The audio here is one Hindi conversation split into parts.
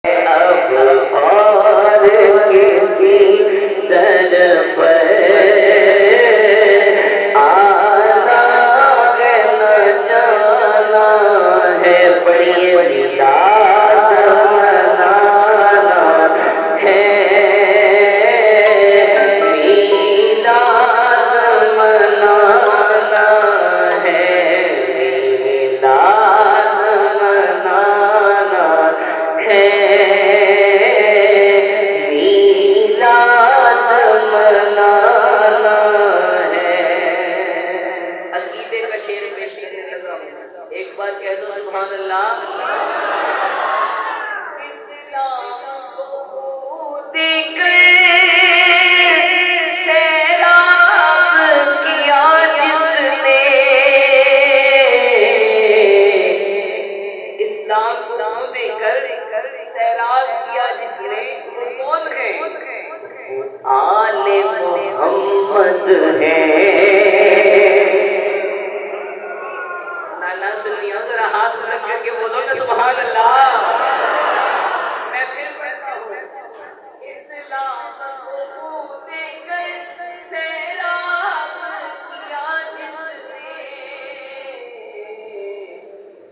अब और किसी दर पर आना है न जाना है, पढ़िए मिलाद मनाना है, मिलाद मनाना है, मिलाद मनाना है, मिलाद मनाना है। अकीदे का शेर पेश करने लगा हूं, एक बार कह दो सुभान अल्लाह। इस्लाम को देकर सैराब किया जिसने, इस्लाम को देकर सैराब किया जिसने, वो कौन है? आले मोहम्मद है। ना सुनियो, जरा हाथ रख करके बोलो ना सुभान अल्लाह। मैं फिर पढ़ता हूँ, इस्लाम को देकर सैराब किया जिसने,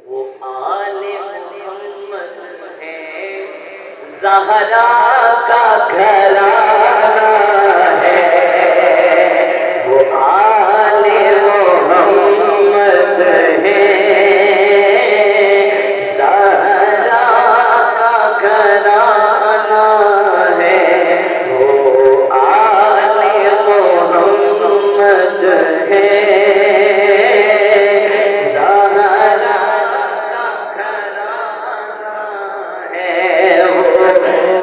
वो आले मोहम्मद है। ज़हरा का घराना है, वो आले मोहम्मद है। ज़हरा का घराना है, वो आले मोहम्मद है। ज़हरा का घराना है, वो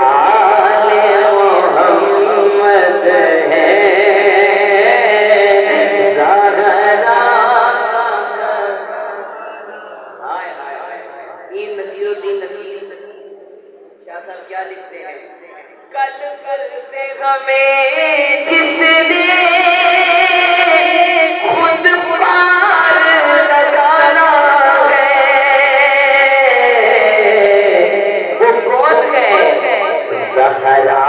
आले मोहम्मद है। ज़हरा हाय हाय हाय। इन नसीरुद्दीन नसीर शाह साहब क्या लिखते हैं? कल कल से हमें जिसने खुद पार लगाना है, वो कौन है? ज़हरा